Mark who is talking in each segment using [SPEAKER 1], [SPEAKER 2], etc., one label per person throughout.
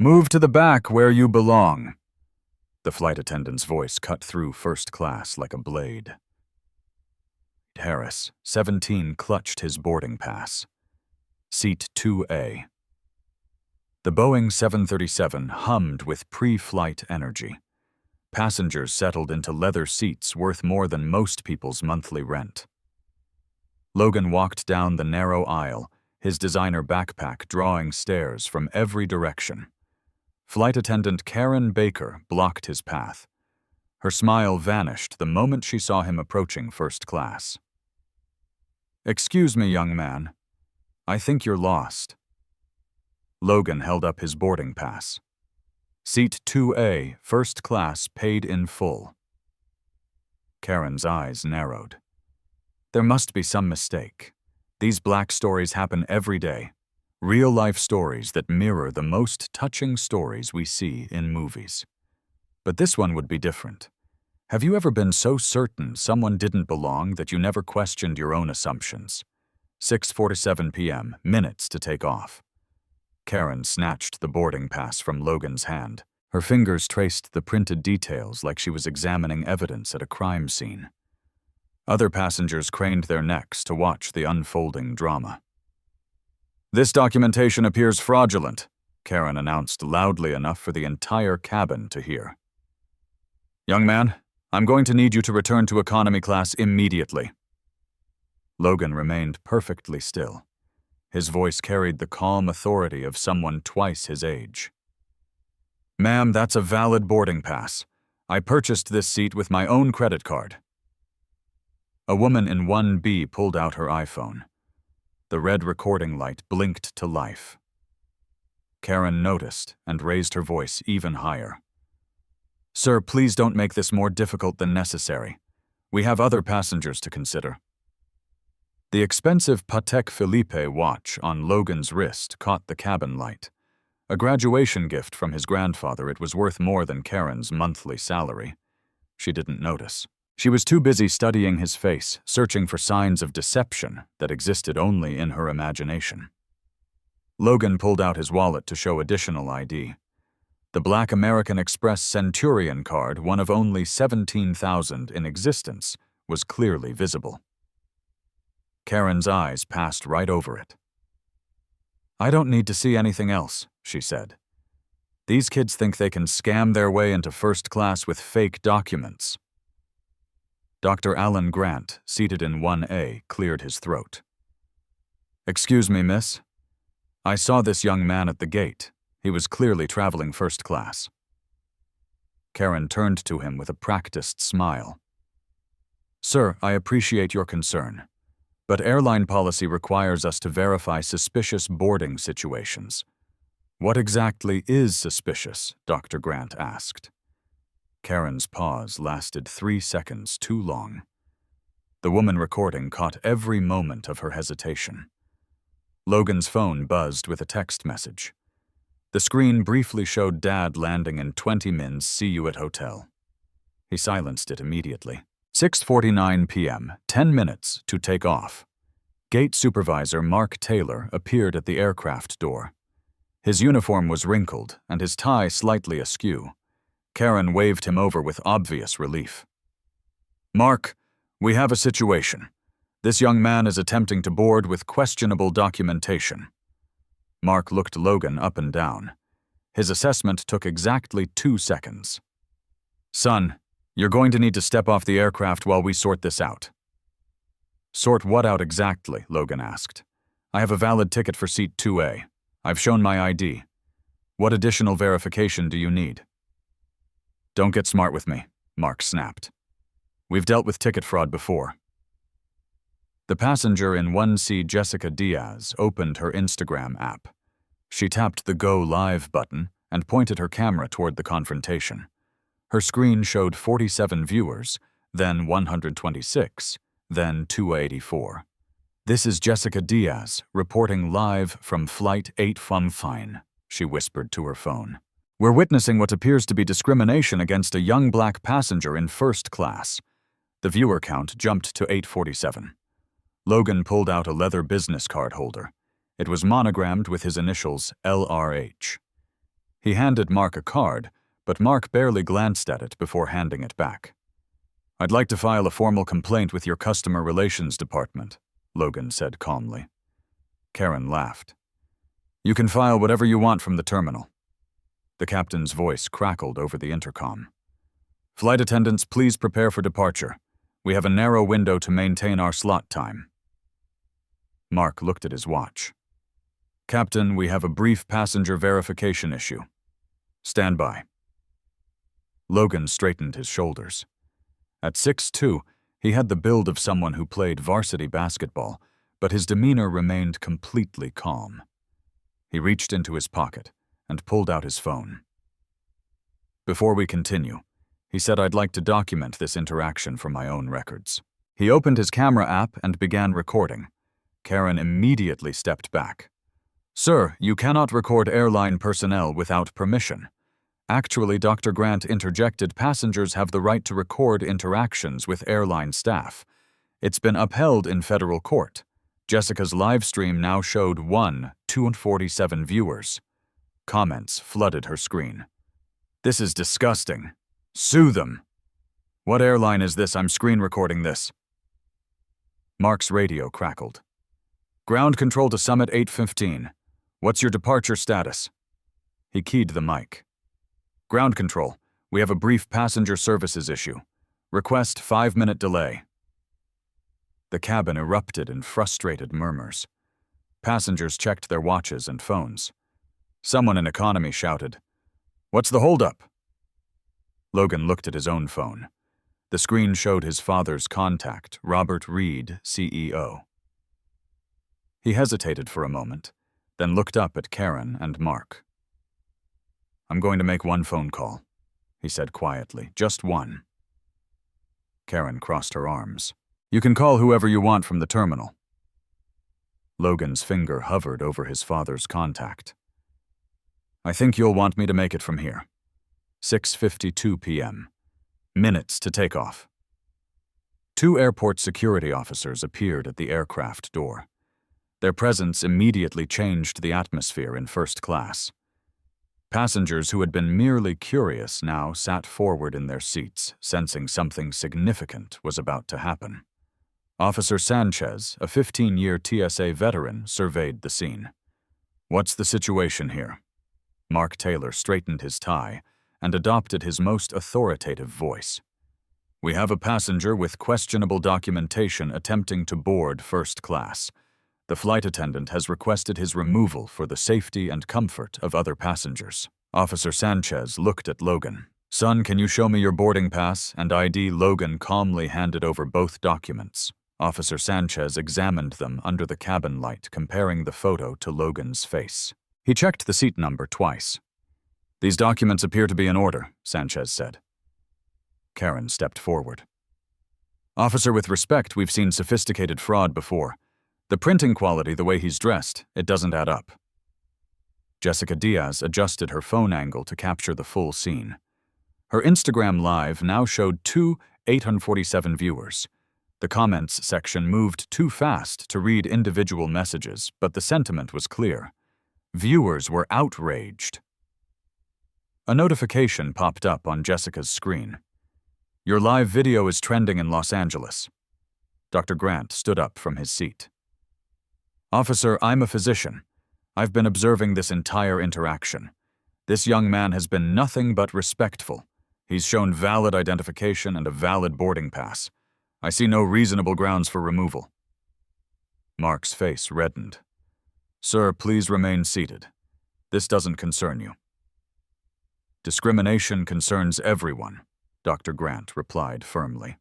[SPEAKER 1] Move to the back where you belong. The flight attendant's voice cut through first class like a blade. Harris, 17, clutched his boarding pass. Seat 2A. The Boeing 737 hummed with pre-flight energy. Passengers settled into leather seats worth more than most people's monthly rent. Logan walked down the narrow aisle, his designer backpack drawing stares from every direction. Flight attendant Karen Baker blocked his path. Her smile vanished the moment she saw him approaching first class. "Excuse me, young man. I think you're lost." Logan held up his boarding pass. Seat 2A, first class, paid in full. Karen's eyes narrowed. There must be some mistake. These black stories happen every day. Real-life stories that mirror the most touching stories we see in movies. But this one would be different. Have you ever been so certain someone didn't belong that you never questioned your own assumptions? 6:47 p.m., minutes to take off. Karen snatched the boarding pass from Logan's hand. Her fingers traced the printed details like she was examining evidence at a crime scene. Other passengers craned their necks to watch the unfolding drama. "This documentation appears fraudulent," Karen announced loudly enough for the entire cabin to hear. "Young man, I'm going to need you to return to economy class immediately." Logan remained perfectly still. His voice carried the calm authority of someone twice his age. "Ma'am, that's a valid boarding pass. I purchased this seat with my own credit card." A woman in 1B pulled out her iPhone. The red recording light blinked to life. Karen noticed and raised her voice even higher. "Sir, please don't make this more difficult than necessary. We have other passengers to consider." The expensive Patek Philippe watch on Logan's wrist caught the cabin light. A graduation gift from his grandfather, it was worth more than Karen's monthly salary. She didn't notice. She was too busy studying his face, searching for signs of deception that existed only in her imagination. Logan pulled out his wallet to show additional ID. The black American Express Centurion card, one of only 17,000 in existence, was clearly visible. Karen's eyes passed right over it. "I don't need to see anything else," she said. "These kids think they can scam their way into first class with fake documents." Dr. Alan Grant, seated in 1A, cleared his throat. "Excuse me, miss. I saw this young man at the gate. He was clearly traveling first class." Karen turned to him with a practiced smile. "Sir, I appreciate your concern, but airline policy requires us to verify suspicious boarding situations." "What exactly is suspicious?" Dr. Grant asked. Karen's pause lasted 3 seconds too long. The woman recording caught every moment of her hesitation. Logan's phone buzzed with a text message. The screen briefly showed Dad landing in 20 mins, see you at hotel. He silenced it immediately. 6:49 p.m., 10 minutes to take off. Gate supervisor Mark Taylor appeared at the aircraft door. His uniform was wrinkled and his tie slightly askew. Karen waved him over with obvious relief. "Mark, we have a situation. This young man is attempting to board with questionable documentation." Mark looked Logan up and down. His assessment took exactly 2 seconds. "Son, you're going to need to step off the aircraft while we sort this out." "Sort what out exactly?" Logan asked. "I have a valid ticket for seat 2A. I've shown my ID. What additional verification do you need?" "Don't get smart with me," Mark snapped. "We've dealt with ticket fraud before." The passenger in 1C, Jessica Diaz, opened her Instagram app. She tapped the Go Live button and pointed her camera toward the confrontation. Her screen showed 47 viewers, then 126, then 284. "This is Jessica Diaz, reporting live from Flight 815, she whispered to her phone. "We're witnessing what appears to be discrimination against a young black passenger in first class." The viewer count jumped to 847. Logan pulled out a leather business card holder. It was monogrammed with his initials LRH. He handed Mark a card, but Mark barely glanced at it before handing it back. "I'd like to file a formal complaint with your customer relations department," Logan said calmly. Karen laughed. "You can file whatever you want from the terminal." The captain's voice crackled over the intercom. "Flight attendants, please prepare for departure. We have a narrow window to maintain our slot time." Mark looked at his watch. "Captain, we have a brief passenger verification issue. Stand by." Logan straightened his shoulders. At 6'2", he had the build of someone who played varsity basketball, but his demeanor remained completely calm. He reached into his pocket and pulled out his phone. "Before we continue," he said, "I'd like to document this interaction for my own records." He opened his camera app and began recording. Karen immediately stepped back. "Sir, you cannot record airline personnel without permission. Actually, Dr. Grant interjected passengers have the right to record interactions with airline staff. It's been upheld in federal court. Jessica's live stream now showed 247 viewers. Comments flooded her screen. "This is disgusting. Sue them. What airline is this? I'm screen recording this." Mark's radio crackled. "Ground control to Summit 815. What's your departure status?" He keyed the mic. "Ground control, we have a brief passenger services issue. Request 5-minute delay." The cabin erupted in frustrated murmurs. Passengers checked their watches and phones. Someone in economy shouted, "What's the holdup?" Logan looked at his own phone. The screen showed his father's contact, Robert Reed, CEO. He hesitated for a moment, then looked up at Karen and Mark. "I'm going to make one phone call," he said quietly. "Just one." Karen crossed her arms. "You can call whoever you want from the terminal." Logan's finger hovered over his father's contact. "I think you'll want me to make it from here. 6:52 p.m. Minutes to take off." 2 airport security officers appeared at the aircraft door. Their presence immediately changed the atmosphere in first class. Passengers who had been merely curious now sat forward in their seats, sensing something significant was about to happen. Officer Sanchez, a 15-year TSA veteran, surveyed the scene. "What's the situation here?" Mark Taylor straightened his tie and adopted his most authoritative voice. "We have a passenger with questionable documentation attempting to board first class. The flight attendant has requested his removal for the safety and comfort of other passengers." Officer Sanchez looked at Logan. "Son, can you show me your boarding pass and ID?" Logan calmly handed over both documents. Officer Sanchez examined them under the cabin light, comparing the photo to Logan's face. He checked the seat number twice. "These documents appear to be in order," Sanchez said. Karen stepped forward. "Officer, with respect, we've seen sophisticated fraud before. The printing quality, the way he's dressed, it doesn't add up." Jessica Diaz adjusted her phone angle to capture the full scene. Her Instagram Live now showed 847 viewers. The comments section moved too fast to read individual messages, but the sentiment was clear. Viewers were outraged. A notification popped up on Jessica's screen. "Your live video is trending in Los Angeles." Dr. Grant stood up from his seat. "Officer, I'm a physician. I've been observing this entire interaction. This young man has been nothing but respectful. He's shown valid identification and a valid boarding pass. I see no reasonable grounds for removal." Mark's face reddened. "Sir, please remain seated. This doesn't concern you." "Discrimination concerns everyone," Dr. Grant replied firmly.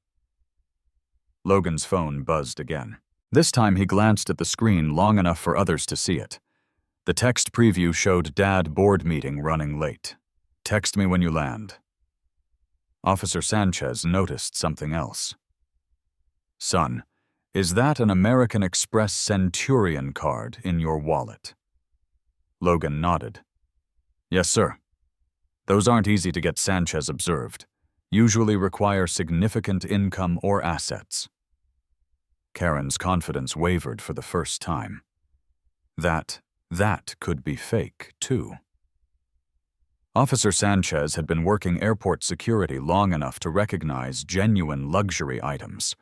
[SPEAKER 1] Logan's phone buzzed again. This time he glanced at the screen long enough for others to see it. The text preview showed "Dad board meeting running late. Text me when you land." Officer Sanchez noticed something else. "Son, is that an American Express Centurion card in your wallet?" Logan nodded. "Yes, sir. Those aren't easy to get," Sanchez observed. "Usually require significant income or assets." Karen's confidence wavered for the first time. That could be fake, too. Officer Sanchez had been working airport security long enough to recognize genuine luxury items.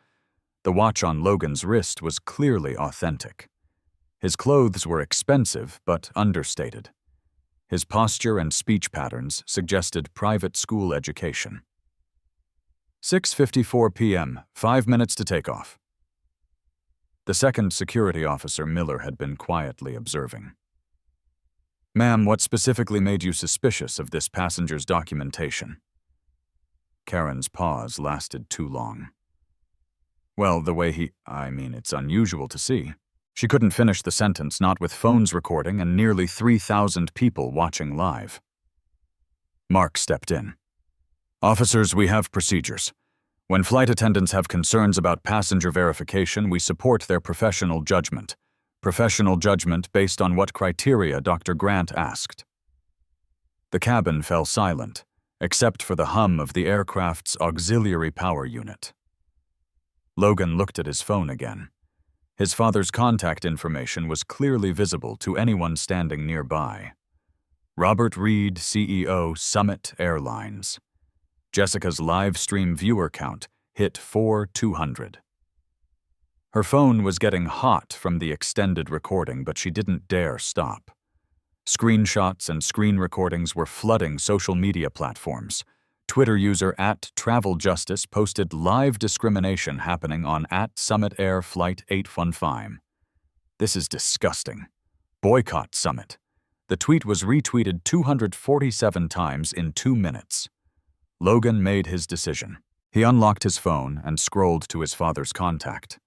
[SPEAKER 1] The watch on Logan's wrist was clearly authentic. His clothes were expensive but understated. His posture and speech patterns suggested private school education. 6:54 p.m., 5 minutes to take off. The second security officer, Miller, had been quietly observing. "Ma'am, what specifically made you suspicious of this passenger's documentation?" Karen's pause lasted too long. "Well, the way it's unusual to see." She couldn't finish the sentence, not with phones recording and nearly 3,000 people watching live. Mark stepped in. "Officers, we have procedures. When flight attendants have concerns about passenger verification, we support their professional judgment. Professional judgment based on what criteria Dr. Grant asked." The cabin fell silent, except for the hum of the aircraft's auxiliary power unit. Logan looked at his phone again. His father's contact information was clearly visible to anyone standing nearby. Robert Reed, CEO, Summit Airlines. Jessica's live stream viewer count hit 4,200. Her phone was getting hot from the extended recording, but she didn't dare stop. Screenshots and screen recordings were flooding social media platforms. Twitter user @TravelJustice posted live discrimination happening on @Summit Air Flight 815. "This is disgusting. Boycott Summit." The tweet was retweeted 247 times in 2 minutes. Logan made his decision. He unlocked his phone and scrolled to his father's contact.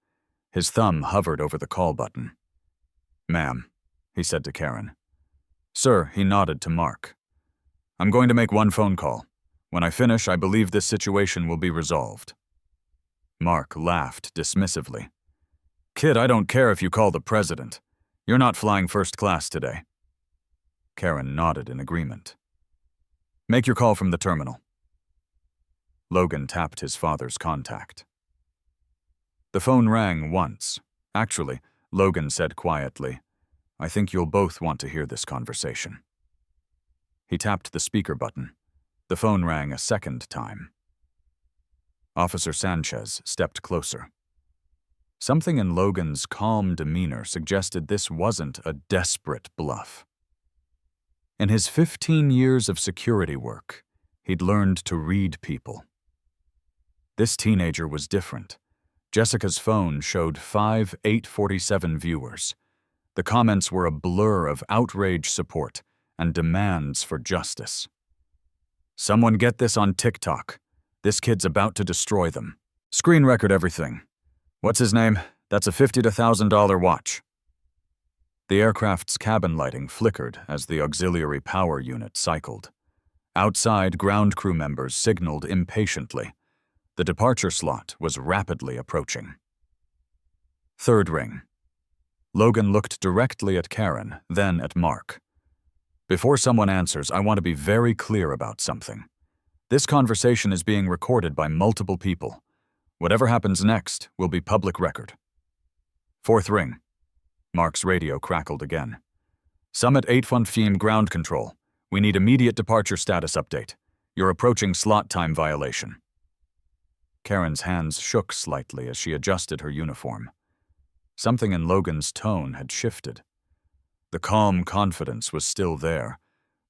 [SPEAKER 1] His thumb hovered over the call button. "Ma'am," he said to Karen. "Sir," he nodded to Mark. "I'm going to make one phone call. When I finish, I believe this situation will be resolved." Mark laughed dismissively. "Kid, I don't care if you call the president. You're not flying first class today." Karen nodded in agreement. "Make your call from the terminal." Logan tapped his father's contact. The phone rang once. "Actually," Logan said quietly, "I think you'll both want to hear this conversation." He tapped the speaker button. The phone rang a second time. Officer Sanchez stepped closer. Something in Logan's calm demeanor suggested this wasn't a desperate bluff. In his 15 years of security work, he'd learned to read people. This teenager was different. Jessica's phone showed 5,847 viewers. The comments were a blur of outrage support and demands for justice. "Someone get this on TikTok. This kid's about to destroy them. Screen record everything. What's his name? That's a $50 to $1,000 watch." The aircraft's cabin lighting flickered as the auxiliary power unit cycled. Outside, ground crew members signaled impatiently. The departure slot was rapidly approaching. Third ring. Logan looked directly at Karen, then at Mark. "Before someone answers, I want to be very clear about something. This conversation is being recorded by multiple people. Whatever happens next will be public record." Fourth ring. Mark's radio crackled again. "Summit 815 ground control. We need immediate departure status update. You're approaching slot time violation." Karen's hands shook slightly as she adjusted her uniform. Something in Logan's tone had shifted. The calm confidence was still there,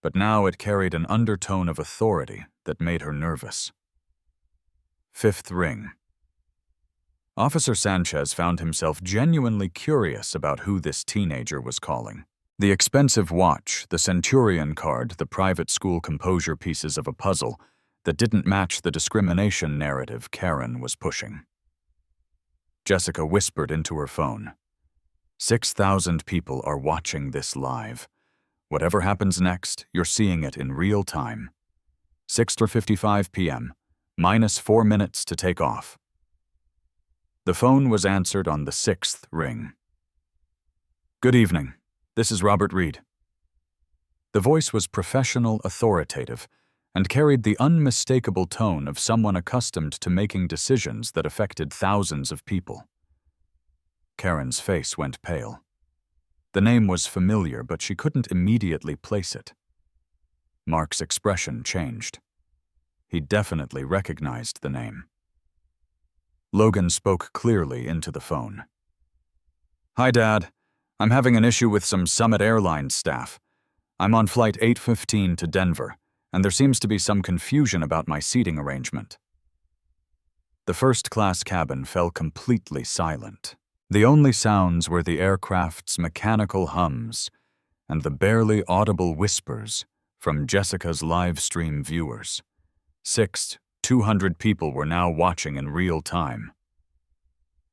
[SPEAKER 1] but now it carried an undertone of authority that made her nervous. Fifth ring. Officer Sanchez found himself genuinely curious about who this teenager was calling. The expensive watch, the Centurion card, the private school composure pieces of a puzzle that didn't match the discrimination narrative Karen was pushing. Jessica whispered into her phone. 6,000 people are watching this live. Whatever happens next, you're seeing it in real time. 6:55 p.m., -4 minutes to take off. The phone was answered on the 6th ring. "Good evening. This is Robert Reed." The voice was professional, authoritative, and carried the unmistakable tone of someone accustomed to making decisions that affected thousands of people. Karen's face went pale. The name was familiar, but she couldn't immediately place it. Mark's expression changed. He definitely recognized the name. Logan spoke clearly into the phone. "Hi, Dad. I'm having an issue with some Summit Airlines staff. I'm on flight 8:15 to Denver, and there seems to be some confusion about my seating arrangement." The first-class cabin fell completely silent. The only sounds were the aircraft's mechanical hums and the barely audible whispers from Jessica's live stream viewers. 200 people were now watching in real time.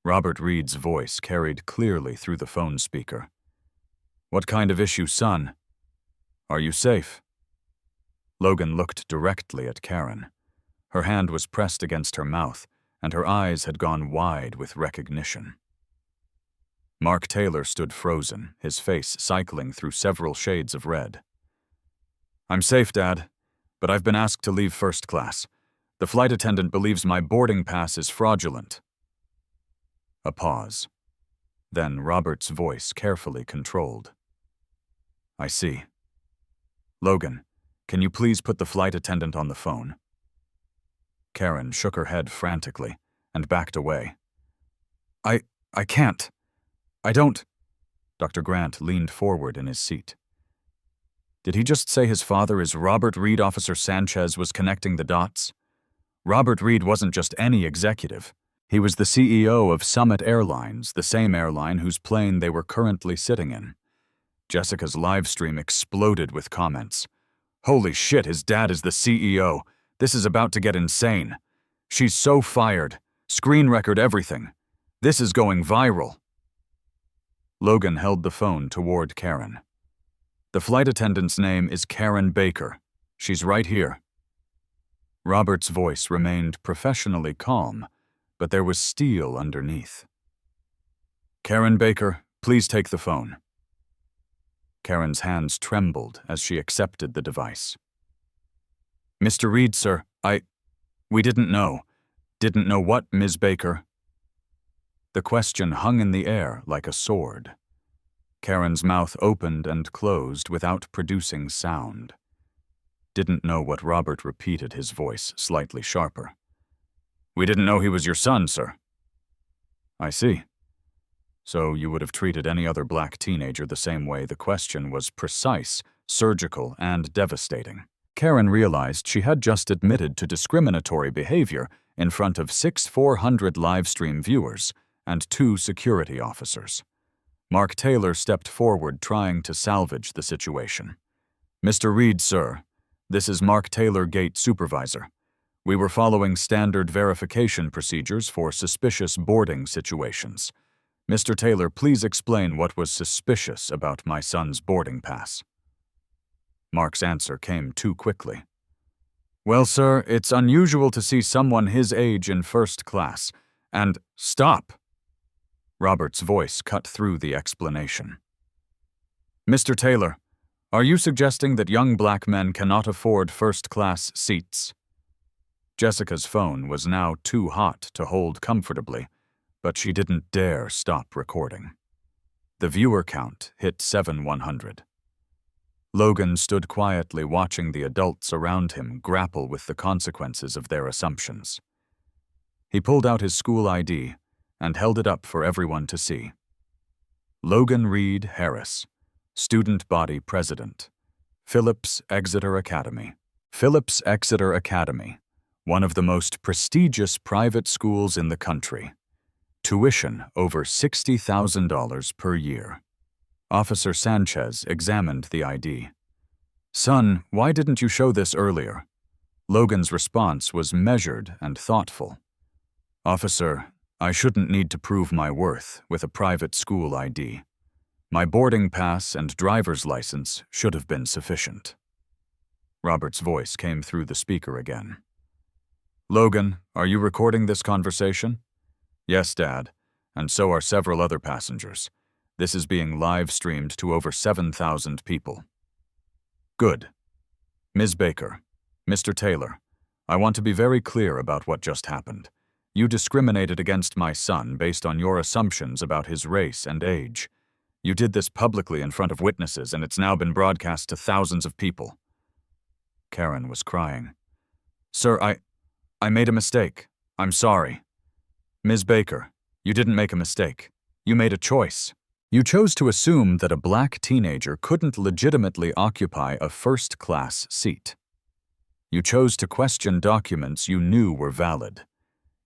[SPEAKER 1] Robert Reed's voice carried clearly through the phone speaker. "What kind of issue, son? Are you safe?" Logan looked directly at Karen. Her hand was pressed against her mouth, and her eyes had gone wide with recognition. Mark Taylor stood frozen, his face cycling through several shades of red. "I'm safe, Dad, but I've been asked to leave first class. The flight attendant believes my boarding pass is fraudulent." A pause. Then Robert's voice carefully controlled. "I see. Logan, can you please put the flight attendant on the phone?" Karen shook her head frantically and backed away. I can't. I don't." Dr. Grant leaned forward in his seat. "Did he just say his father is Robert Reed? Officer Sanchez was connecting the dots. Robert Reed wasn't just any executive. He was the CEO of Summit Airlines, the same airline whose plane they were currently sitting in." Jessica's live stream exploded with comments. "Holy shit, his dad is the CEO. This is about to get insane. She's so fired. Screen record everything. This is going viral." Logan held the phone toward Karen. "The flight attendant's name is Karen Baker. She's right here." Robert's voice remained professionally calm, but there was steel underneath. "Karen Baker, please take the phone." Karen's hands trembled as she accepted the device. "Mr. Reed, sir, we didn't know. Didn't know what, Ms. Baker?" The question hung in the air like a sword. Karen's mouth opened and closed without producing sound. "Didn't know what?" Robert repeated, his voice slightly sharper. "We didn't know he was your son, sir." "I see. So you would have treated any other black teenager the same way." The question was precise, surgical, and devastating. Karen realized she had just admitted to discriminatory behavior in front of 400 live stream viewers and 2 security officers. Mark Taylor stepped forward, trying to salvage the situation. "Mr. Reed, sir, this is Mark Taylor, gate supervisor. We were following standard verification procedures for suspicious boarding situations. Mr. Taylor, please explain what was suspicious about my son's boarding pass." Mark's answer came too quickly. "Well, sir, it's unusual to see someone his age in first class, and—" "Stop!" Robert's voice cut through the explanation. "Mr. Taylor, are you suggesting that young black men cannot afford first-class seats?" Jessica's phone was now too hot to hold comfortably, but she didn't dare stop recording. The viewer count hit 700. Logan stood quietly watching the adults around him grapple with the consequences of their assumptions. He pulled out his school ID and held it up for everyone to see. Logan Reed Harris, Student Body President, Phillips Exeter Academy. Phillips Exeter Academy, one of the most prestigious private schools in the country. Tuition over $60,000 per year. Officer Sanchez examined the ID. "Son, why didn't you show this earlier?" Logan's response was measured and thoughtful. "Officer, I shouldn't need to prove my worth with a private school ID. My boarding pass and driver's license should have been sufficient." Robert's voice came through the speaker again. "Logan, are you recording this conversation?" "Yes, Dad, and so are several other passengers. This is being live-streamed to over 7,000 people." "Good. Ms. Baker, Mr. Taylor, I want to be very clear about what just happened. You discriminated against my son based on your assumptions about his race and age. You did this publicly in front of witnesses, and it's now been broadcast to thousands of people." Karen was crying. "Sir, I made a mistake. I'm sorry." "Ms. Baker, you didn't make a mistake. You made a choice. You chose to assume that a black teenager couldn't legitimately occupy a first-class seat. You chose to question documents you knew were valid.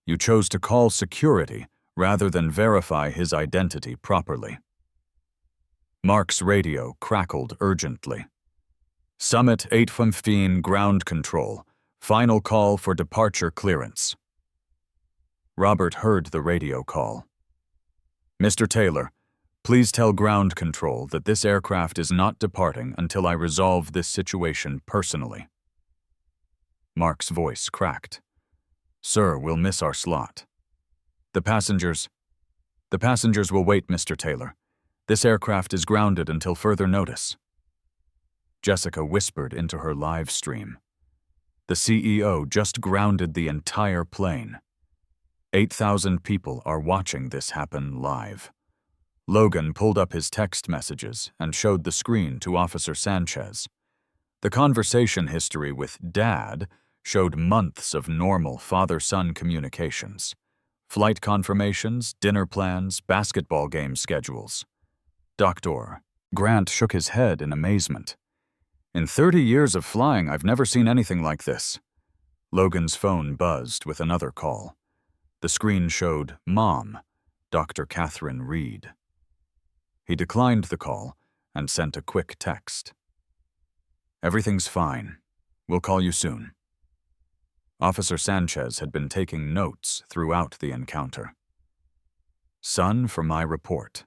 [SPEAKER 1] You chose to call security rather than verify his identity properly." Mark's radio crackled urgently. "Summit 815 ground control. Final call for departure clearance." Robert heard the radio call. "Mr. Taylor, please tell ground control that this aircraft is not departing until I resolve this situation personally." Mark's voice cracked. "Sir, we'll miss our slot." The passengers will wait, Mr. Taylor. This aircraft is grounded until further notice." Jessica whispered into her live stream. "The CEO just grounded the entire plane. 8,000 people are watching this happen live." Logan pulled up his text messages and showed the screen to Officer Sanchez. The conversation history with Dad showed months of normal father-son communications. Flight confirmations, dinner plans, basketball game schedules. Dr. Grant shook his head in amazement. "In 30 years of flying, I've never seen anything like this." Logan's phone buzzed with another call. The screen showed Mom, Dr. Catherine Reed. He declined the call and sent a quick text. "Everything's fine. We'll call you soon." Officer Sanchez had been taking notes throughout the encounter. "Son, for my report.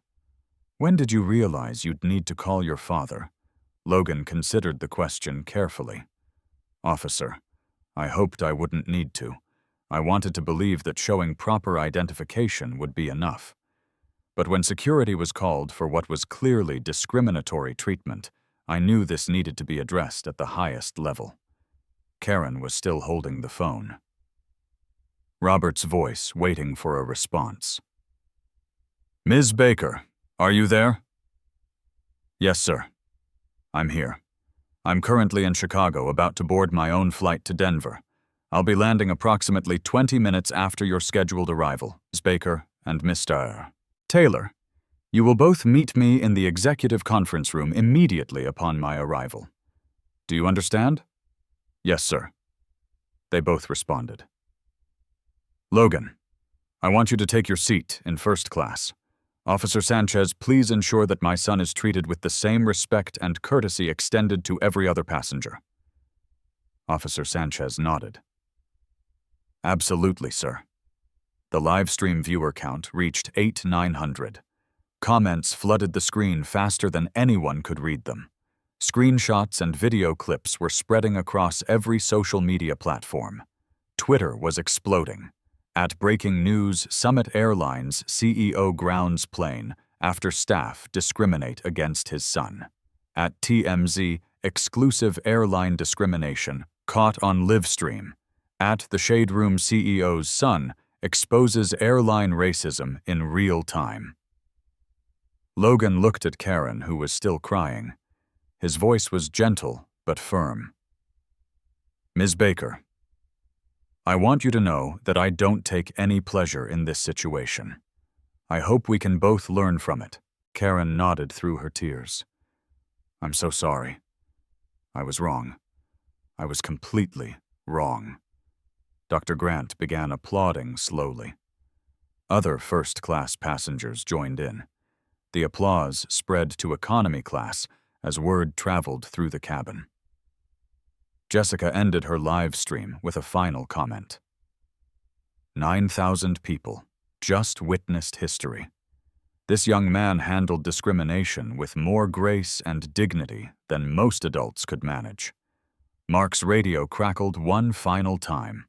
[SPEAKER 1] When did you realize you'd need to call your father?" Logan considered the question carefully. "Officer, I hoped I wouldn't need to. I wanted to believe that showing proper identification would be enough. But when security was called for what was clearly discriminatory treatment, I knew this needed to be addressed at the highest level." Karen was still holding the phone. Robert's voice waiting for a response. "Ms. Baker, are you there?" "Yes, sir. I'm here. I'm currently in Chicago, about to board my own flight to Denver. I'll be landing approximately 20 minutes after your scheduled arrival, Ms. Baker and Mr. Taylor. You will both meet me in the executive conference room immediately upon my arrival. Do you understand?" "Yes, sir." They both responded. "Logan, I want you to take your seat in first class. Officer Sanchez, please ensure that my son is treated with the same respect and courtesy extended to every other passenger." Officer Sanchez nodded. "Absolutely, sir." The live stream viewer count reached 8,900. Comments flooded the screen faster than anyone could read them. Screenshots and video clips were spreading across every social media platform. Twitter was exploding. At breaking news, Summit Airlines CEO grounds plane after staff discriminate against his son. At TMZ, exclusive airline discrimination caught on livestream. At the Shade Room, CEO's son exposes airline racism in real time. Logan looked at Karen, who was still crying. His voice was gentle but firm. "Ms. Baker, I want you to know that I don't take any pleasure in this situation. I hope we can both learn from it." Karen nodded through her tears. "I'm so sorry. I was wrong. I was completely wrong." Dr. Grant began applauding slowly. Other first-class passengers joined in. The applause spread to economy class as word traveled through the cabin. Jessica ended her live stream with a final comment. 9,000 people just witnessed history. This young man handled discrimination with more grace and dignity than most adults could manage. Mark's radio crackled one final time.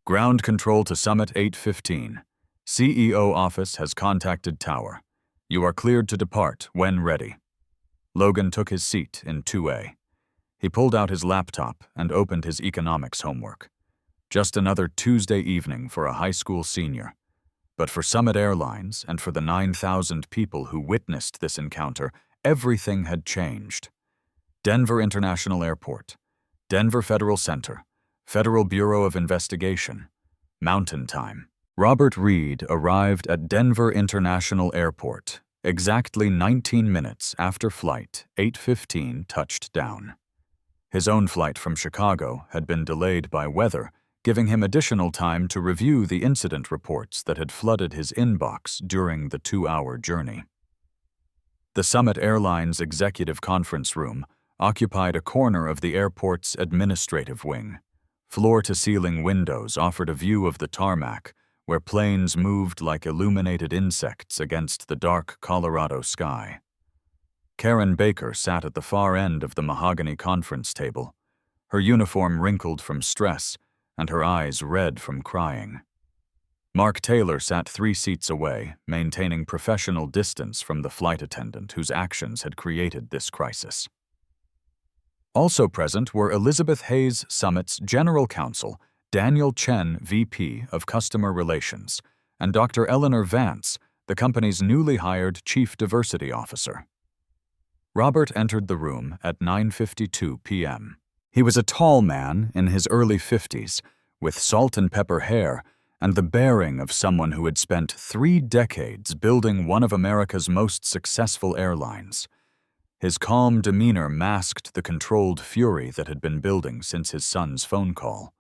[SPEAKER 1] "Ground control to Summit 815. CEO office has contacted tower. You are cleared to depart when ready." Logan took his seat in 2A. He pulled out his laptop and opened his economics homework. Just another Tuesday evening for a high school senior. But for Summit Airlines and for the 9,000 people who witnessed this encounter, everything had changed. Denver International Airport. Denver Federal Center, Federal Bureau of Investigation, Mountain Time. Robert Reed arrived at Denver International Airport exactly 19 minutes after flight 8:15 touched down. His own flight from Chicago had been delayed by weather, giving him additional time to review the incident reports that had flooded his inbox during the 2-hour journey. The Summit Airlines executive conference room occupied a corner of the airport's administrative wing. Floor-to-ceiling windows offered a view of the tarmac, where planes moved like illuminated insects against the dark Colorado sky. Karen Baker sat at the far end of the mahogany conference table, her uniform wrinkled from stress and her eyes red from crying. Mark Taylor sat 3 seats away, maintaining professional distance from the flight attendant whose actions had created this crisis. Also present were Elizabeth Hayes Summit's General Counsel, Daniel Chen, VP of Customer Relations, and Dr. Eleanor Vance, the company's newly hired Chief Diversity Officer. Robert entered the room at 9:52 p.m. He was a tall man in his early 50s, with salt and pepper hair and the bearing of someone who had spent 3 decades building one of America's most successful airlines. His calm demeanor masked the controlled fury that had been building since his son's phone call.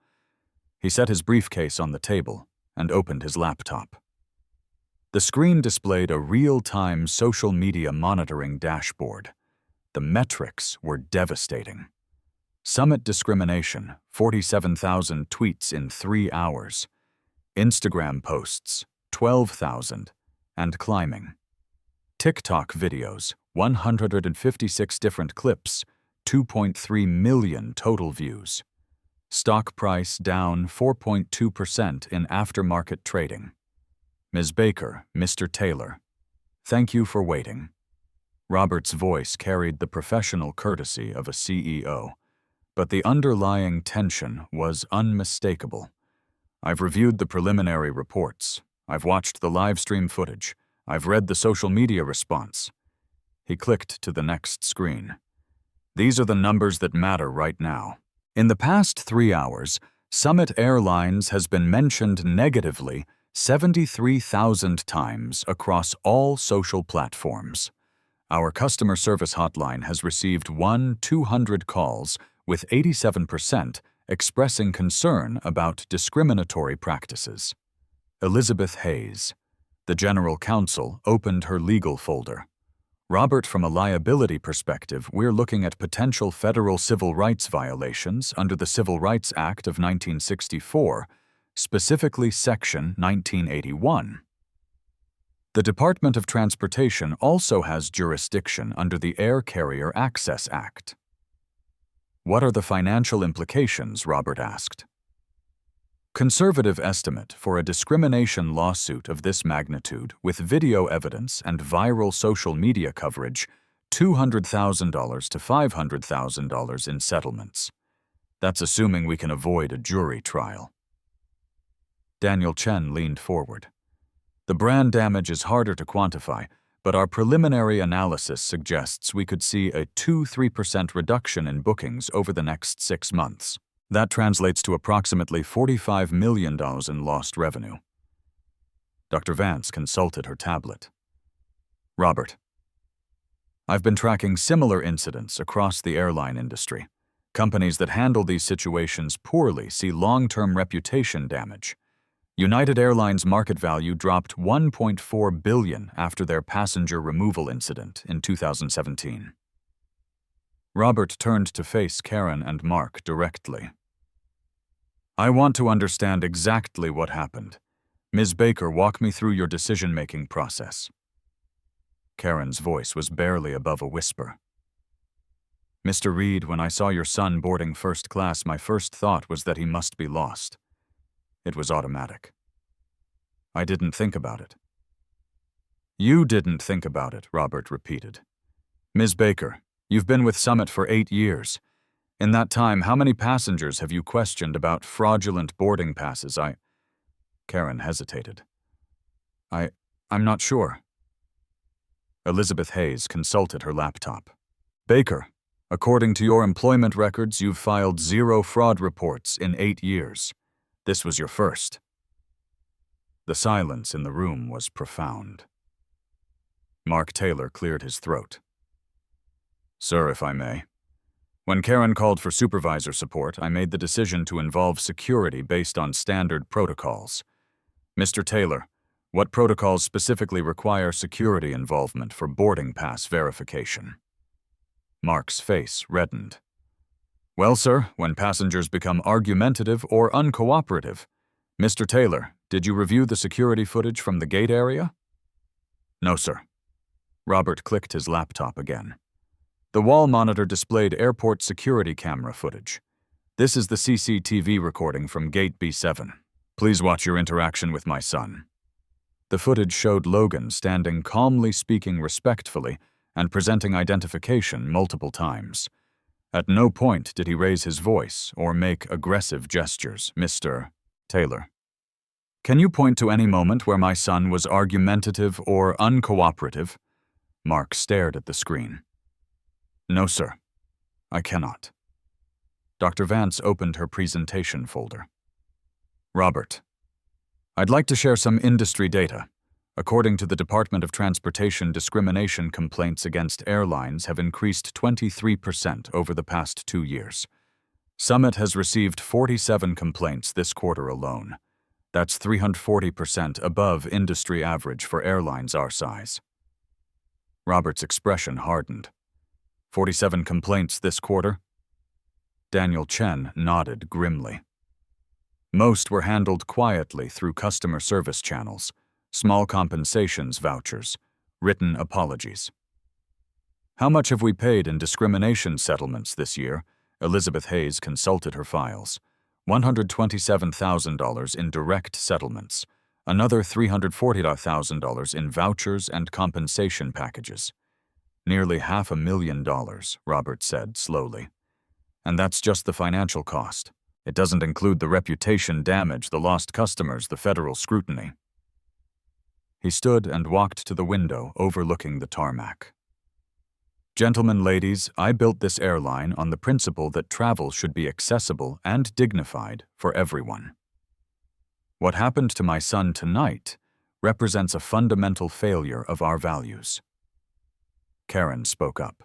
[SPEAKER 1] He set his briefcase on the table and opened his laptop. The screen displayed a real-time social media monitoring dashboard. The metrics were devastating. Summit discrimination, 47,000 tweets in 3 hours. Instagram posts, 12,000, and climbing. TikTok videos, 156 different clips, 2.3 million total views. Stock price down 4.2% in aftermarket trading. Ms. Baker, Mr. Taylor, thank you for waiting. Robert's voice carried the professional courtesy of a CEO, but the underlying tension was unmistakable. I've reviewed the preliminary reports. I've watched the live stream footage. I've read the social media response. He clicked to the next screen. These are the numbers that matter right now. In the past 3 hours, Summit Airlines has been mentioned negatively 73,000 times across all social platforms. Our customer service hotline has received 200 calls, with 87% expressing concern about discriminatory practices. Elizabeth Hayes, the General Counsel, opened her legal folder. Robert, from a liability perspective, we're looking at potential federal civil rights violations under the Civil Rights Act of 1964, specifically Section 1981. The Department of Transportation also has jurisdiction under the Air Carrier Access Act. What are the financial implications? Robert asked. Conservative estimate for a discrimination lawsuit of this magnitude with video evidence and viral social media coverage, $200,000 to $500,000 in settlements. That's assuming we can avoid a jury trial. Daniel Chen leaned forward. The brand damage is harder to quantify, but our preliminary analysis suggests we could see a 2-3% reduction in bookings over the next 6 months. That translates to approximately $45 million in lost revenue. Dr. Vance consulted her tablet. Robert, I've been tracking similar incidents across the airline industry. Companies that handle these situations poorly see long-term reputation damage. United Airlines' market value dropped $1.4 billion after their passenger removal incident in 2017. Robert turned to face Karen and Mark directly. I want to understand exactly what happened. Ms. Baker, walk me through your decision-making process. Karen's voice was barely above a whisper. Mr. Reed, when I saw your son boarding first class, my first thought was that he must be lost. It was automatic. I didn't think about it. You didn't think about it, Robert repeated. Ms. Baker, you've been with Summit for 8 years. In that time, how many passengers have you questioned about fraudulent boarding passes? Karen hesitated. I'm not sure. Elizabeth Hayes consulted her laptop. Baker, According to your employment records, you've filed 0 fraud reports in 8 years. This was your first. The silence in the room was profound. Mark Taylor cleared his throat. Sir, if I may. When Karen called for supervisor support, I made the decision to involve security based on standard protocols. Mr. Taylor, what protocols specifically require security involvement for boarding pass verification? Mark's face reddened. Well, sir, when passengers become argumentative or uncooperative. Mr. Taylor, did you review the security footage from the gate area? No, sir. Robert clicked his laptop again. The wall monitor displayed airport security camera footage. This is the CCTV recording from Gate B7. Please watch your interaction with my son. The footage showed Logan standing calmly, speaking respectfully, and presenting identification multiple times. At no point did he raise his voice or make aggressive gestures. Mr. Taylor, can you point to any moment where my son was argumentative or uncooperative? Mark stared at the screen. No, sir. I cannot. Dr. Vance opened her presentation folder. Robert, I'd like to share some industry data. According to the Department of Transportation, discrimination complaints against airlines have increased 23% over the past 2 years. Summit has received 47 complaints this quarter alone. That's 340% above industry average for airlines our size. Robert's expression hardened. 47 complaints this quarter? Daniel Chen nodded grimly. Most were handled quietly through customer service channels, small compensations vouchers, written apologies. How much have we paid in discrimination settlements this year? Elizabeth Hayes consulted her files. $127,000 in direct settlements, another $340,000 in vouchers and compensation packages. Nearly $500,000, Robert said slowly. And that's just the financial cost. It doesn't include the reputation damage, the lost customers, the federal scrutiny. He stood and walked to the window overlooking the tarmac. Gentlemen, ladies, I built this airline on the principle that travel should be accessible and dignified for everyone. What happened to my son tonight represents a fundamental failure of our values. Karen spoke up.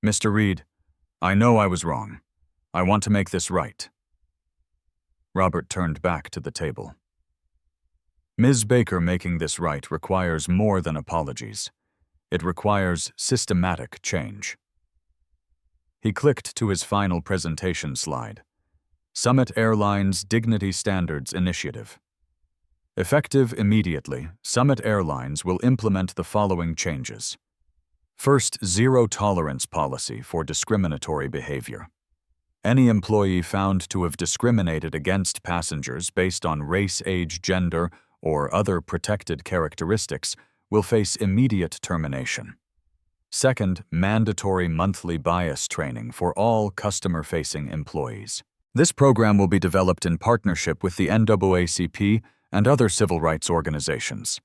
[SPEAKER 1] Mr. Reed, I know I was wrong. I want to make this right. Robert turned back to the table. Ms. Baker, making this right requires more than apologies. It requires systematic change. He clicked to his final presentation slide. Summit Airlines Dignity Standards Initiative. Effective immediately, Summit Airlines will implement the following changes. First, zero-tolerance policy for discriminatory behavior. Any employee found to have discriminated against passengers based on race, age, gender, or other protected characteristics will face immediate termination. Second, mandatory monthly bias training for all customer-facing employees. This program will be developed in partnership with the NAACP and other civil rights organizations.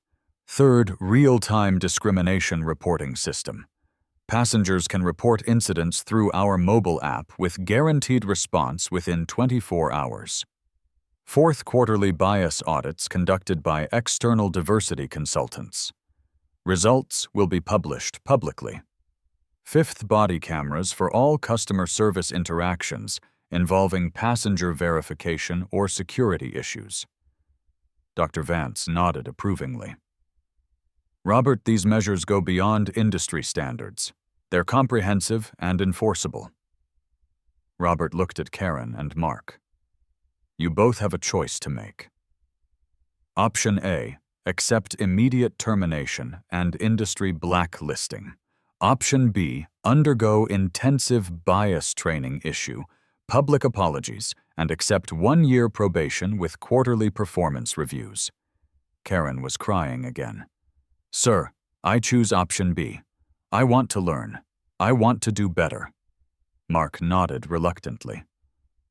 [SPEAKER 1] Third, real-time discrimination reporting system. Passengers can report incidents through our mobile app with guaranteed response within 24 hours. Fourth, quarterly bias audits conducted by external diversity consultants. Results will be published publicly. Fifth, body cameras for all customer service interactions involving passenger verification or security issues. Dr. Vance nodded approvingly. Robert, these measures go beyond industry standards. They're comprehensive and enforceable. Robert looked at Karen and Mark. You both have a choice to make. Option A, accept immediate termination and industry blacklisting. Option B, undergo intensive bias training, issue public apologies, and accept 1-year probation with quarterly performance reviews. Karen was crying again. Sir, I choose option B. I want to learn. I want to do better. Mark nodded reluctantly.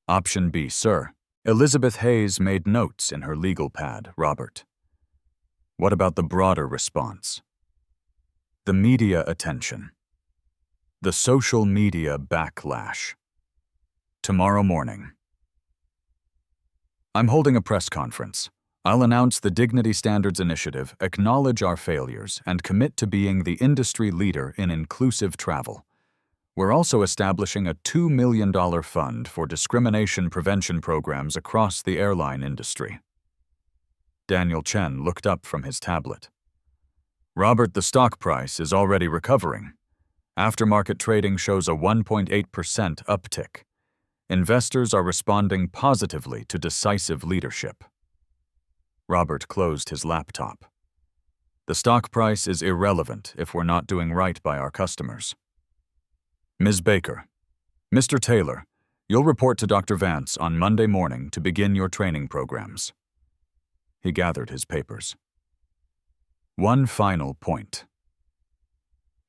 [SPEAKER 1] Option B, sir. Elizabeth Hayes made notes in her legal pad, Robert. What about the broader response? The media attention. The social media backlash. Tomorrow morning. I'm holding a press conference. I'll announce the Dignity Standards Initiative, acknowledge our failures, and commit to being the industry leader in inclusive travel. We're also establishing a $2 million fund for discrimination prevention programs across the airline industry. Daniel Chen looked up from his tablet. Robert, the stock price is already recovering. Aftermarket trading shows a 1.8% uptick. Investors are responding positively to decisive leadership. Robert closed his laptop. The stock price is irrelevant if we're not doing right by our customers. Ms. Baker. Mr. Taylor, you'll report to Dr. Vance on Monday morning to begin your training programs. He gathered his papers. One final point.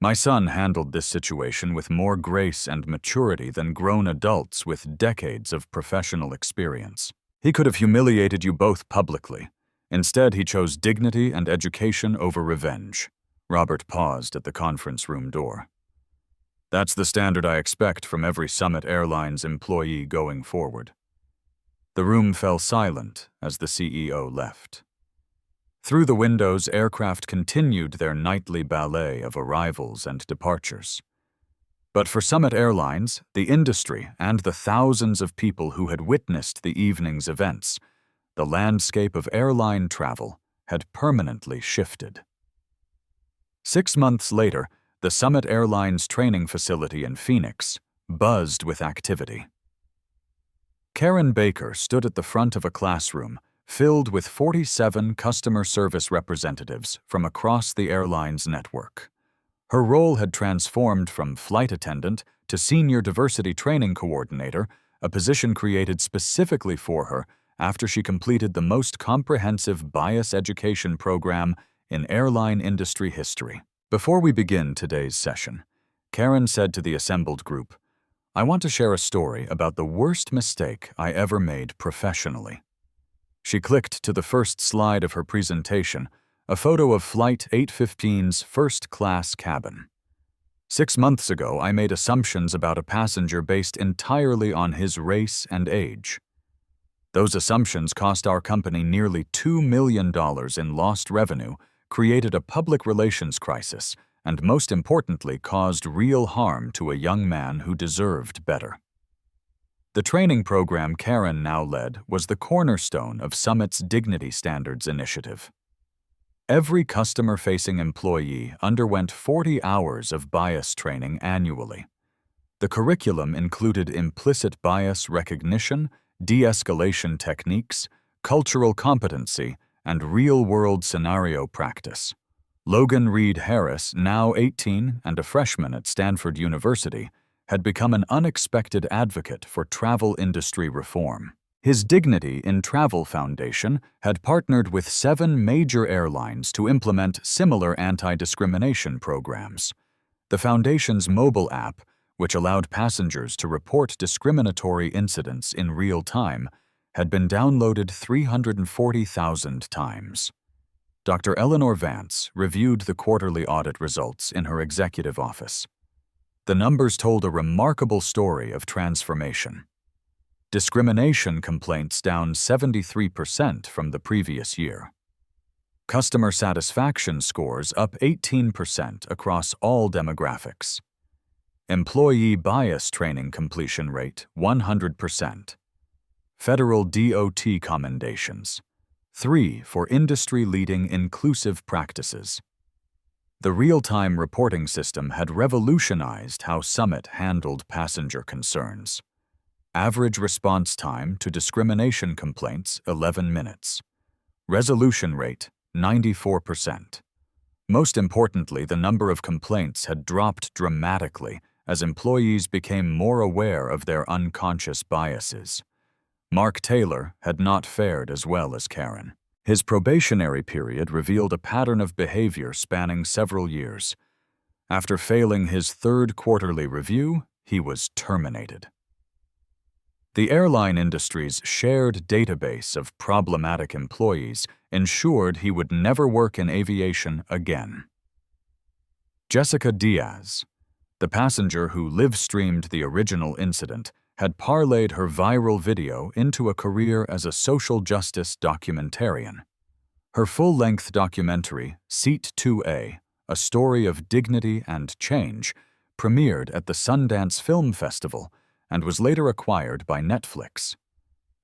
[SPEAKER 1] My son handled this situation with more grace and maturity than grown adults with decades of professional experience. He could have humiliated you both publicly. Instead, he chose dignity and education over revenge. Robert paused at the conference room door. That's the standard I expect from every Summit Airlines employee going forward. The room fell silent as the CEO left. Through the windows, aircraft continued their nightly ballet of arrivals and departures. But for Summit Airlines, the industry, and the thousands of people who had witnessed the evening's events, the landscape of airline travel had permanently shifted. 6 months later, the Summit Airlines training facility in Phoenix buzzed with activity. Karen Baker stood at the front of a classroom filled with 47 customer service representatives from across the airline's network. Her role had transformed from flight attendant to senior diversity training coordinator, a position created specifically for her after she completed the most comprehensive bias education program in airline industry history. Before we begin today's session, Karen said to the assembled group, "I want to share a story about the worst mistake I ever made professionally." She clicked to the first slide of her presentation, a photo of Flight 815's first-class cabin. 6 months ago, I made assumptions about a passenger based entirely on his race and age. Those assumptions cost our company nearly $2 million in lost revenue, created a public relations crisis, and most importantly, caused real harm to a young man who deserved better. The training program Karen now led was the cornerstone of Summit's Dignity Standards Initiative. Every customer-facing employee underwent 40 hours of bias training annually. The curriculum included implicit bias recognition, de-escalation techniques, cultural competency, and real-world scenario practice. Logan Reed Harris, now 18 and a freshman at Stanford University, had become an unexpected advocate for travel industry reform. His Dignity in Travel Foundation had partnered with 7 major airlines to implement similar anti-discrimination programs. The foundation's mobile app, which allowed passengers to report discriminatory incidents in real time, had been downloaded 340,000 times. Dr. Eleanor Vance reviewed the quarterly audit results in her executive office. The numbers told a remarkable story of transformation. Discrimination complaints down 73% from the previous year. Customer satisfaction scores up 18% across all demographics. Employee bias training completion rate 100%. Federal DOT commendations. 3 for industry-leading inclusive practices. The real-time reporting system had revolutionized how Summit handled passenger concerns. Average response time to discrimination complaints, 11 minutes. Resolution rate, 94%. Most importantly, the number of complaints had dropped dramatically as employees became more aware of their unconscious biases. Mark Taylor had not fared as well as Karen. His probationary period revealed a pattern of behavior spanning several years. After failing his 3rd quarterly review, he was terminated. The airline industry's shared database of problematic employees ensured he would never work in aviation again. Jessica Diaz. The passenger who live-streamed the original incident had parlayed her viral video into a career as a social justice documentarian. Her full-length documentary, Seat 2A, A Story of Dignity and Change, premiered at the Sundance Film Festival and was later acquired by Netflix.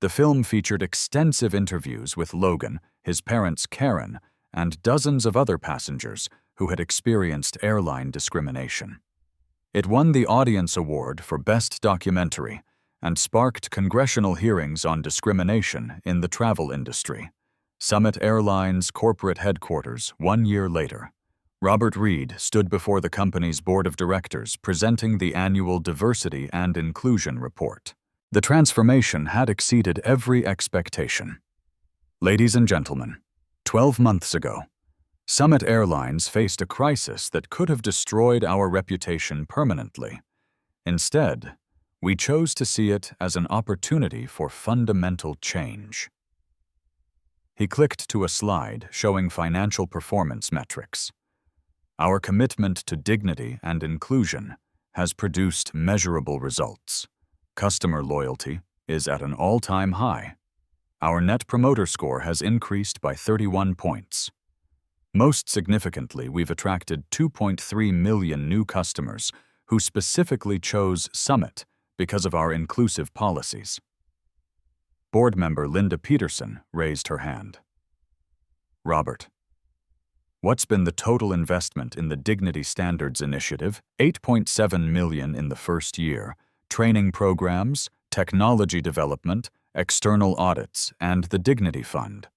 [SPEAKER 1] The film featured extensive interviews with Logan, his parents Karen, and dozens of other passengers who had experienced airline discrimination. It won the Audience Award for Best Documentary and sparked congressional hearings on discrimination in the travel industry. Summit Airlines corporate headquarters 1 year later. Robert Reed stood before the company's board of directors presenting the annual Diversity and Inclusion Report. The transformation had exceeded every expectation. Ladies and gentlemen, 12 months ago, Summit Airlines faced a crisis that could have destroyed our reputation permanently. Instead, we chose to see it as an opportunity for fundamental change. He clicked to a slide showing financial performance metrics. Our commitment to dignity and inclusion has produced measurable results. Customer loyalty is at an all-time high. Our Net Promoter Score has increased by 31 points. Most significantly, we've attracted 2.3 million new customers who specifically chose Summit because of our inclusive policies. Board member Linda Peterson raised her hand. Robert, what's been the total investment in the Dignity Standards Initiative? $8.7 million in the first year, training programs, technology development, external audits, and the Dignity Fund.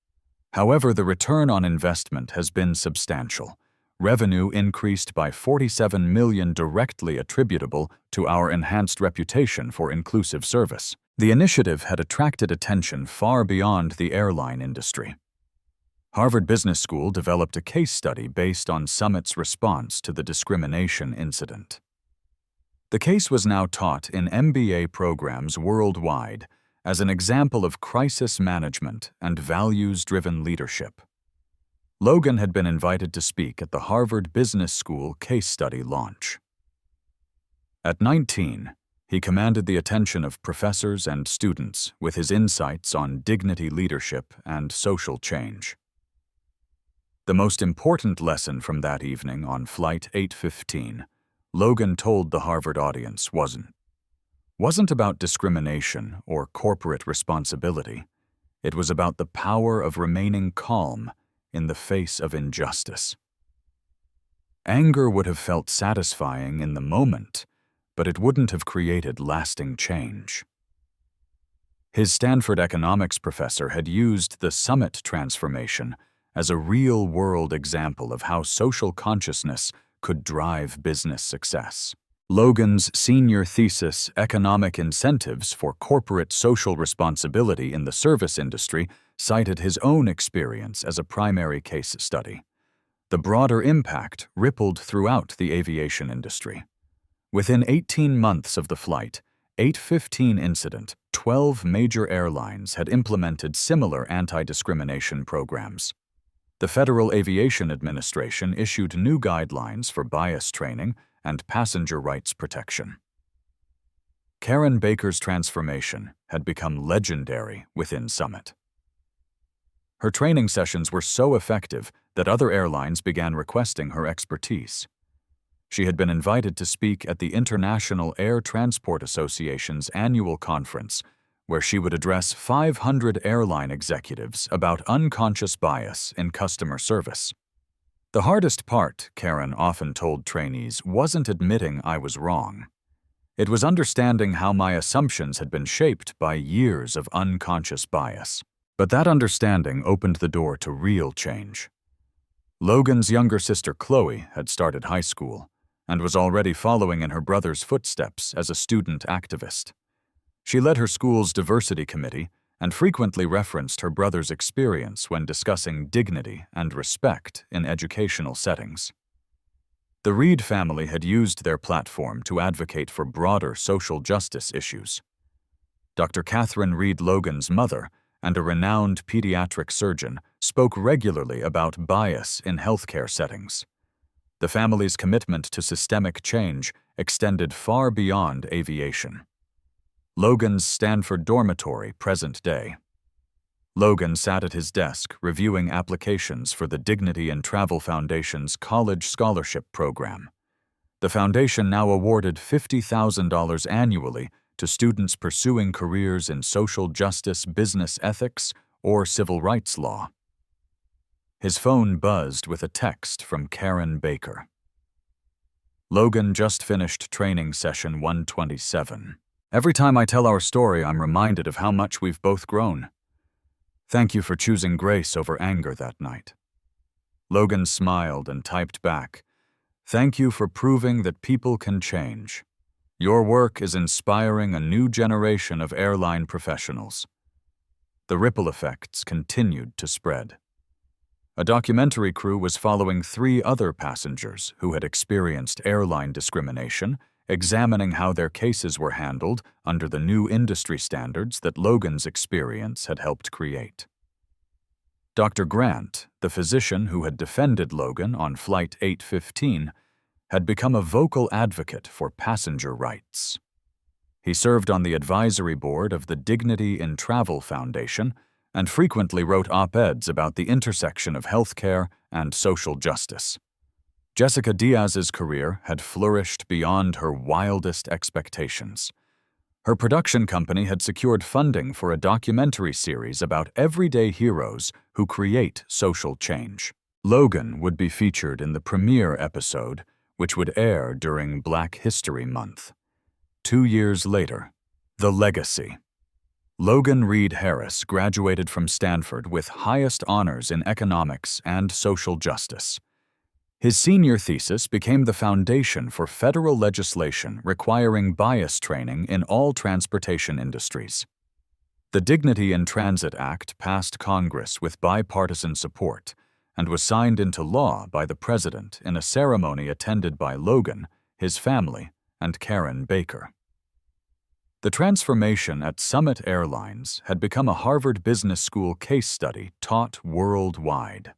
[SPEAKER 1] However, the return on investment has been substantial. Revenue increased by $47 million directly attributable to our enhanced reputation for inclusive service. The initiative had attracted attention far beyond the airline industry. Harvard Business School developed a case study based on Summit's response to the discrimination incident. The case was now taught in MBA programs worldwide as an example of crisis management and values-driven leadership. Logan had been invited to speak at the Harvard Business School case study launch. At 19, he commanded the attention of professors and students with his insights on dignity leadership and social change. The most important lesson from that evening on Flight 815, Logan told the Harvard audience, wasn't about discrimination or corporate responsibility. It was about the power of remaining calm in the face of injustice. Anger would have felt satisfying in the moment, but it wouldn't have created lasting change. His Stanford economics professor had used the Summit transformation as a real-world example of how social consciousness could drive business success. Logan's senior thesis, Economic Incentives for Corporate Social Responsibility in the Service Industry, cited his own experience as a primary case study. The broader impact rippled throughout the aviation industry. Within 18 months of the Flight 815 incident, 12 major airlines had implemented similar anti-discrimination programs. The Federal Aviation Administration issued new guidelines for bias training and passenger rights protection. Karen Baker's transformation had become legendary within Summit. Her training sessions were so effective that other airlines began requesting her expertise. She had been invited to speak at the International Air Transport Association's annual conference, where she would address 500 airline executives about unconscious bias in customer service. The hardest part, Karen often told trainees, wasn't admitting I was wrong. It was understanding how my assumptions had been shaped by years of unconscious bias. But that understanding opened the door to real change. Logan's younger sister Chloe had started high school and was already following in her brother's footsteps as a student activist. She led her school's diversity committee and frequently referenced her brother's experience when discussing dignity and respect in educational settings. The Reed family had used their platform to advocate for broader social justice issues. Dr. Catherine Reed Logan's mother and a renowned pediatric surgeon spoke regularly about bias in healthcare settings. The family's commitment to systemic change extended far beyond aviation. Logan's Stanford dormitory, present day. Logan sat at his desk reviewing applications for the Dignity in Travel Foundation's College Scholarship Program. The foundation now awarded $50,000 annually to students pursuing careers in social justice, business ethics, or civil rights law. His phone buzzed with a text from Karen Baker. Logan just finished training session 127. Every time I tell our story, I'm reminded of how much we've both grown. Thank you for choosing grace over anger that night. Logan smiled and typed back, "Thank you for proving that people can change. Your work is inspiring a new generation of airline professionals." The ripple effects continued to spread. A documentary crew was following 3 other passengers who had experienced airline discrimination, examining how their cases were handled under the new industry standards that Logan's experience had helped create. Dr. Grant, the physician who had defended Logan on Flight 815, had become a vocal advocate for passenger rights. He served on the advisory board of the Dignity in Travel Foundation and frequently wrote op-eds about the intersection of healthcare and social justice. Jessica Diaz's career had flourished beyond her wildest expectations. Her production company had secured funding for a documentary series about everyday heroes who create social change. Logan would be featured in the premiere episode, which would air during Black History Month. 2 years later, The Legacy. Logan Reed Harris graduated from Stanford with highest honors in economics and social justice. His senior thesis became the foundation for federal legislation requiring bias training in all transportation industries. The Dignity in Transit Act passed Congress with bipartisan support and was signed into law by the president in a ceremony attended by Logan, his family, and Karen Baker. The transformation at Summit Airlines had become a Harvard Business School case study taught worldwide.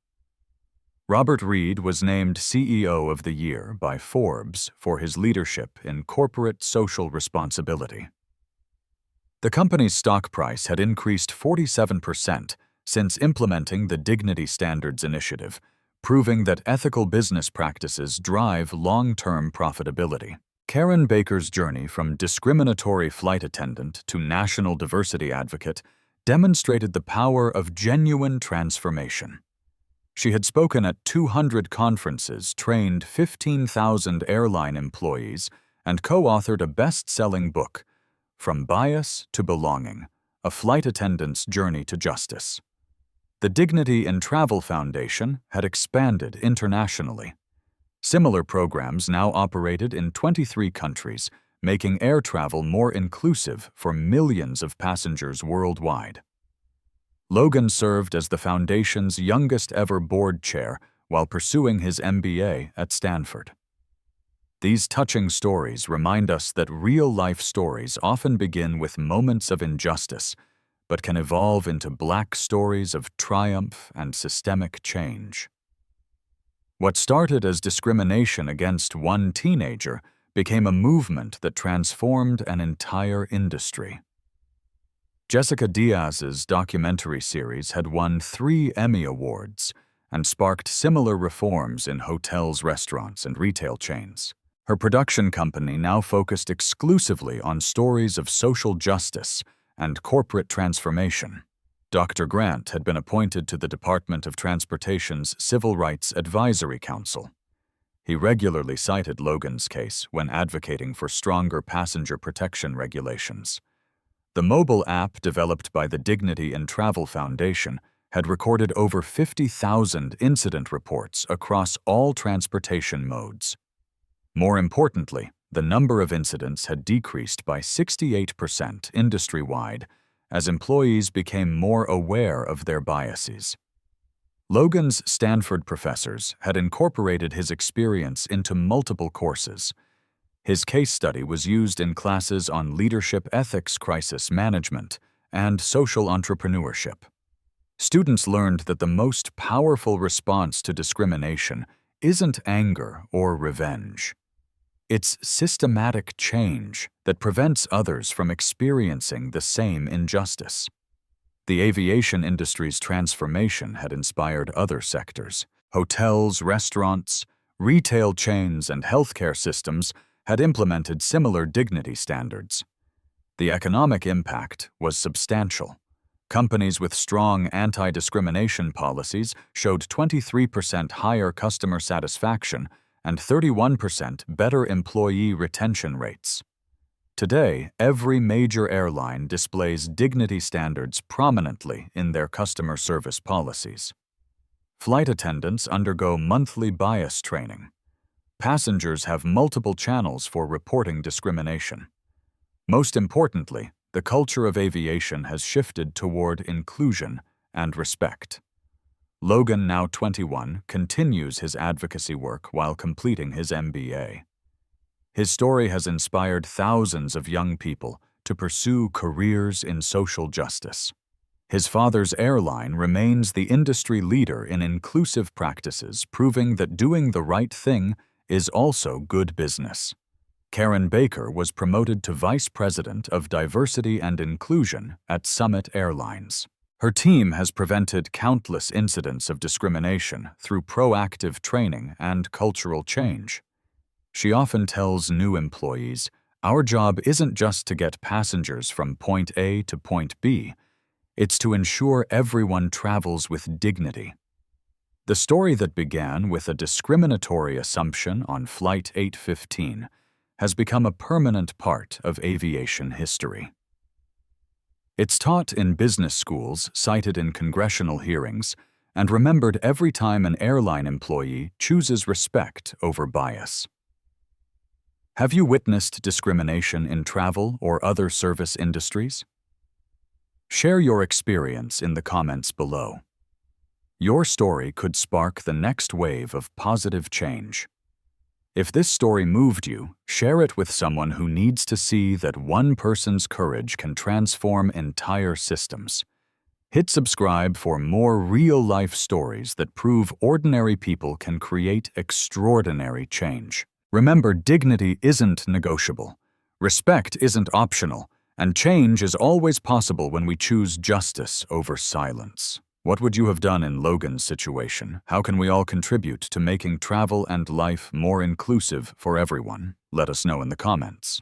[SPEAKER 1] Robert Reed was named CEO of the Year by Forbes for his leadership in corporate social responsibility. The company's stock price had increased 47% since implementing the Dignity Standards Initiative, proving that ethical business practices drive long-term profitability. Karen Baker's journey from discriminatory flight attendant to national diversity advocate demonstrated the power of genuine transformation. She had spoken at 200 conferences, trained 15,000 airline employees, and co-authored a best-selling book, From Bias to Belonging, A Flight Attendant's Journey to Justice. The Dignity in Travel Foundation had expanded internationally. Similar programs now operated in 23 countries, making air travel more inclusive for millions of passengers worldwide. Logan served as the foundation's youngest ever board chair while pursuing his MBA at Stanford. These touching stories remind us that real-life stories often begin with moments of injustice, but can evolve into black stories of triumph and systemic change. What started as discrimination against one teenager became a movement that transformed an entire industry. Jessica Diaz's documentary series had won 3 Emmy Awards and sparked similar reforms in hotels, restaurants, and retail chains. Her production company now focused exclusively on stories of social justice and corporate transformation. Dr. Grant had been appointed to the Department of Transportation's Civil Rights Advisory Council. He regularly cited Logan's case when advocating for stronger passenger protection regulations. The mobile app developed by the Dignity in Travel Foundation had recorded over 50,000 incident reports across all transportation modes. More importantly, the number of incidents had decreased by 68% industry-wide as employees became more aware of their biases. Logan's Stanford professors had incorporated his experience into multiple courses. His case study was used in classes on leadership ethics, crisis management, and social entrepreneurship. Students learned that the most powerful response to discrimination isn't anger or revenge. It's systematic change that prevents others from experiencing the same injustice. The aviation industry's transformation had inspired other sectors. Hotels, restaurants, retail chains, and healthcare systems had implemented similar dignity standards. The economic impact was substantial. Companies with strong anti-discrimination policies showed 23% higher customer satisfaction and 31% better employee retention rates. Today, every major airline displays dignity standards prominently in their customer service policies. Flight attendants undergo monthly bias training. Passengers have multiple channels for reporting discrimination. Most importantly, the culture of aviation has shifted toward inclusion and respect. Logan, now 21, continues his advocacy work while completing his MBA. His story has inspired thousands of young people to pursue careers in social justice. His father's airline remains the industry leader in inclusive practices, proving that doing the right thing is also good business. Karen Baker was promoted to Vice President of Diversity and Inclusion at Summit Airlines. Her team has prevented countless incidents of discrimination through proactive training and cultural change. She often tells new employees, "Our job isn't just to get passengers from point A to point B, it's to ensure everyone travels with dignity." The story that began with a discriminatory assumption on Flight 815 has become a permanent part of aviation history. It's taught in business schools, cited in congressional hearings, and remembered every time an airline employee chooses respect over bias. Have you witnessed discrimination in travel or other service industries? Share your experience in the comments below. Your story could spark the next wave of positive change. If this story moved you, share it with someone who needs to see that one person's courage can transform entire systems. Hit subscribe for more real-life stories that prove ordinary people can create extraordinary change. Remember, dignity isn't negotiable, respect isn't optional, and change is always possible when we choose justice over silence. What would you have done in Logan's situation? How can we all contribute to making travel and life more inclusive for everyone? Let us know in the comments.